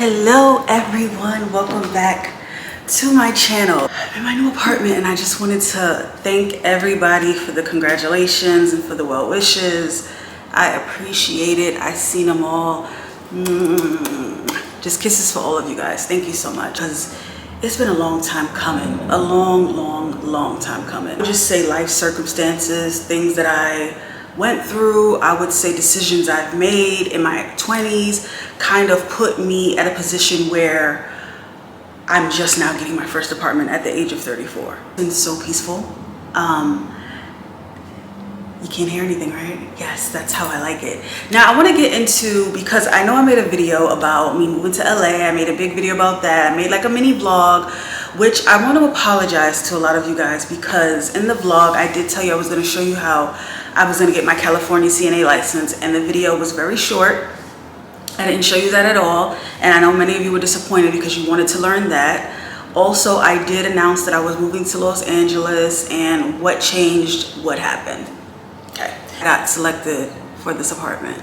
Hello everyone, welcome back to my channel. I'm in my new apartment and I just wanted to thank everybody for the congratulations and for the well wishes. I appreciate it. I seen them all. Just kisses for all of you guys. Thank you so much, because it's been a long time coming. A long time coming. I would just say life circumstances, things that I went through, I would say decisions I've made in my 20s kind of put me at a position where I'm just now getting my first apartment at the age of 34. It's been so peaceful. You can't hear anything, right? Yes, that's how I like it. Now I want to get into, because I know I made a video about me moving to LA. I made a big video about that. I made like a mini vlog, which I want to apologize to a lot of you guys, because in the vlog I did tell you I was going to show you how I was going to get my California CNA license, and the video was very short. I didn't show you that at all, and I know many of you were disappointed because you wanted to learn that. Also, I did announce that I was moving to Los Angeles and what changed, what happened. Okay, I got selected for this apartment.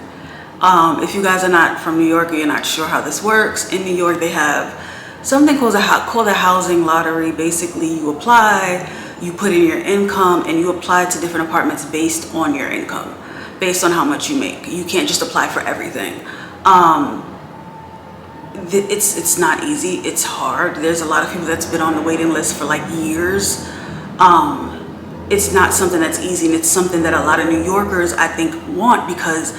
If you guys are not from New York or you're not sure how this works, in New York they have something called a housing lottery. Basically, you apply, you put in your income, and you apply to different apartments based on your income, based on how much you make. You can't just apply for everything. It's not easy. It's hard. There's a lot of people that's been on the waiting list for like years. It's not something that's easy, and it's something that a lot of New Yorkers, I think, want, because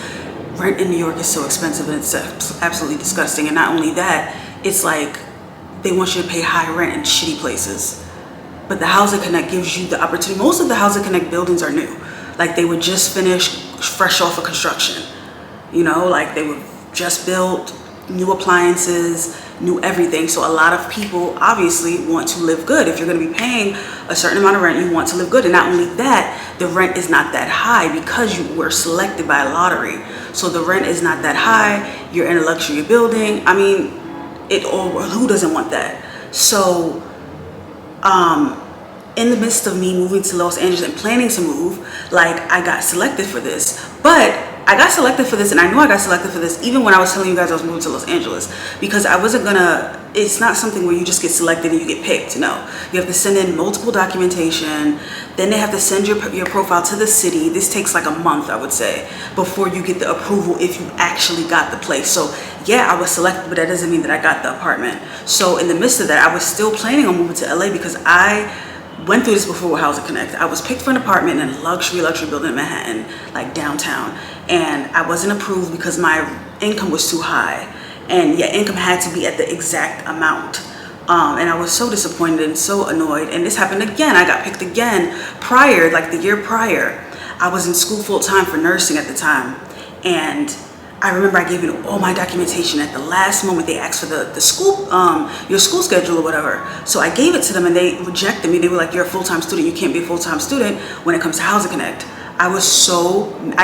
rent in New York is so expensive and it's absolutely disgusting. And not only that, it's like they want you to pay high rent in shitty places. But the Housing Connect gives you the opportunity. Most of the Housing Connect buildings are new. Like they were just finished, fresh off of construction. You know, like they were just built, new appliances, new everything. So a lot of people obviously want to live good. If you're going to be paying a certain amount of rent, you want to live good. And not only that, the rent is not that high because you were selected by a lottery. So the rent is not that high. You're in a luxury building. I mean, who doesn't want that? So in the midst of me moving to Los Angeles and planning to move, like I got selected for this. But I got selected for this, and I know I got selected for this even when I was telling you guys I was moving to Los Angeles, because I wasn't gonna, it's not something where you just get selected and you get picked. No, you have to send in multiple documentation, then they have to send your profile to the city. This takes like a month, I would say, before you get the approval if you actually got the place. So yeah, I was selected, but that doesn't mean that I got the apartment. So in the midst of that, I was still planning on moving to LA, because I went through this before with Housing Connect. I was picked for an apartment in a luxury building in Manhattan, like downtown, and I wasn't approved because my income was too high, and yeah, income had to be at the exact amount. And I was so disappointed and so annoyed. And this happened again. I got picked again prior, like the year prior. I was in school full time for nursing at the time, and I remember I gave in all my documentation at the last moment. They asked for the school, your school schedule or whatever. So I gave it to them and they rejected me. They were like, you're a full-time student. You can't be a full-time student when it comes to Housing Connect. I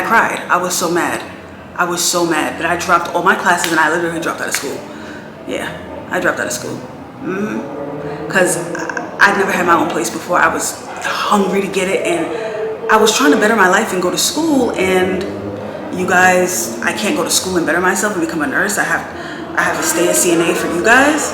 cried. I was so mad. I was so mad that I dropped all my classes and I literally dropped out of school. Yeah, I dropped out of school. Because I'd never had my own place before. I was hungry to get it, and I was trying to better my life and go to school, and you guys, I can't go to school and better myself and become a nurse. I have to stay a CNA for you guys.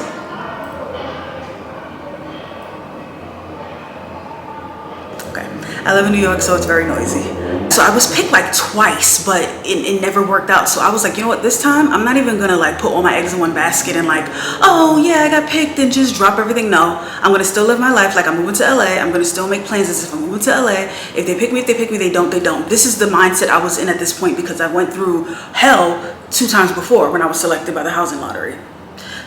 Okay, I live in New York, so it's very noisy. So I was picked like twice, but it never worked out. So I was like, you know what, this time I'm not even gonna like put all my eggs in one basket and like, oh yeah, I got picked, and just drop everything. No, I'm gonna still live my life like I'm moving to LA. I'm gonna still make plans as if I'm moving to LA. If they pick me, they don't, they don't. This is the mindset I was in at this point, because I went through hell 2 times before when I was selected by the housing lottery.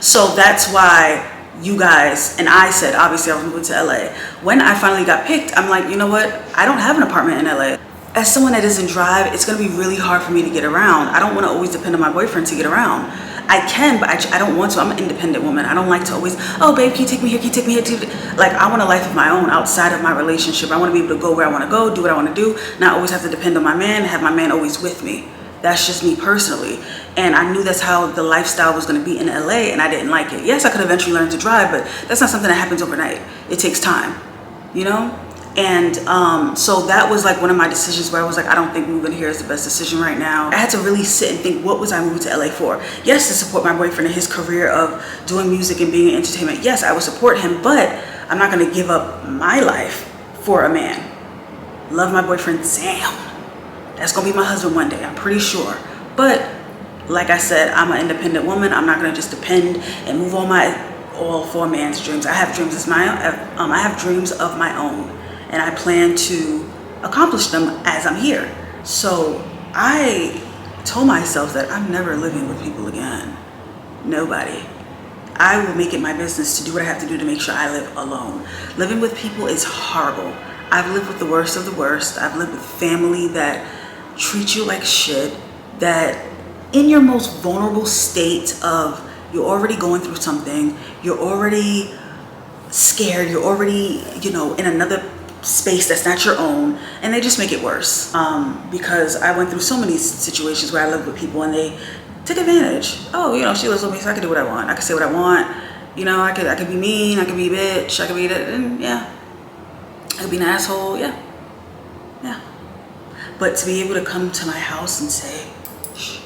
So that's why you guys, and I said, obviously I was moving to LA. When I finally got picked, I'm like, you know what? I don't have an apartment in LA. As someone that doesn't drive, it's gonna be really hard for me to get around. I don't wanna always depend on my boyfriend to get around. I can, but I don't want to. I'm an independent woman. I don't like to always, oh babe, can you take me here, can you take me here? Like, I want a life of my own outside of my relationship. I wanna be able to go where I wanna go, do what I wanna do, not always have to depend on my man, have my man always with me. That's just me personally. And I knew that's how the lifestyle was gonna be in LA, and I didn't like it. Yes, I could eventually learn to drive, but that's not something that happens overnight. It takes time, you know? And so that was like one of my decisions where I was like, I don't think moving here is the best decision right now. I had to really sit and think, what was I moving to LA for? Yes, to support my boyfriend in his career of doing music and being in entertainment. Yes, I would support him, but I'm not gonna give up my life for a man. Love my boyfriend, Sam. That's gonna be my husband one day, I'm pretty sure. But like I said, I'm an independent woman. I'm not gonna just depend and move all for a man's dreams. I have dreams of my own, and I plan to accomplish them as I'm here. So I told myself that I'm never living with people again. Nobody. I will make it my business to do what I have to do to make sure I live alone. Living with people is horrible. I've lived with the worst of the worst. I've lived with family that treat you like shit, that in your most vulnerable state of you're already going through something, you're already scared, you're already, in another space that's not your own, and they just make it worse. Because I went through so many situations where I lived with people and they took advantage. Oh, she lives with me, so I can do what I want. I can say what I want. I could be mean, I could be a bitch, I could be that, and yeah. I could be an asshole, yeah. But to be able to come to my house and say, shh.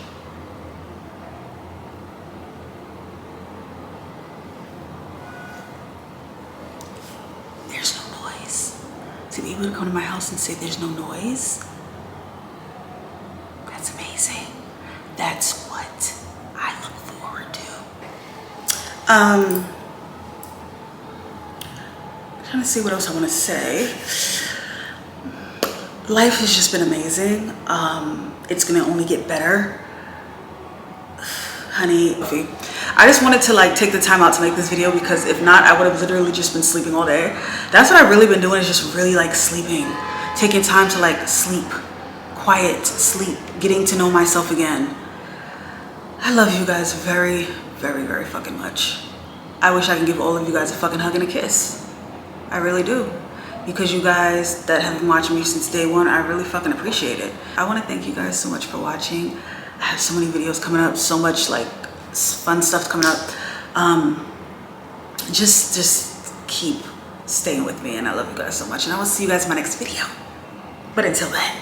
There's no noise. To be able to come to my house and say there's no noise, that's amazing. That's what I look forward to. I'm trying to see what else I want to say. Life has just been amazing. It's gonna only get better. Honey, I just wanted to take the time out to make this video, because if not, I would have literally just been sleeping all day. That's what I've really been doing, is just really sleeping. Taking time to sleep. Quiet, sleep, getting to know myself again. I love you guys very, very, very fucking much. I wish I could give all of you guys a fucking hug and a kiss. I really do. Because you guys that have been watching me since day one, I really fucking appreciate it. I want to thank you guys so much for watching. I have so many videos coming up, so much fun stuff coming up. Just keep staying with me, and I love you guys so much. And I will see you guys in my next video. But until then,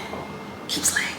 keep slaying.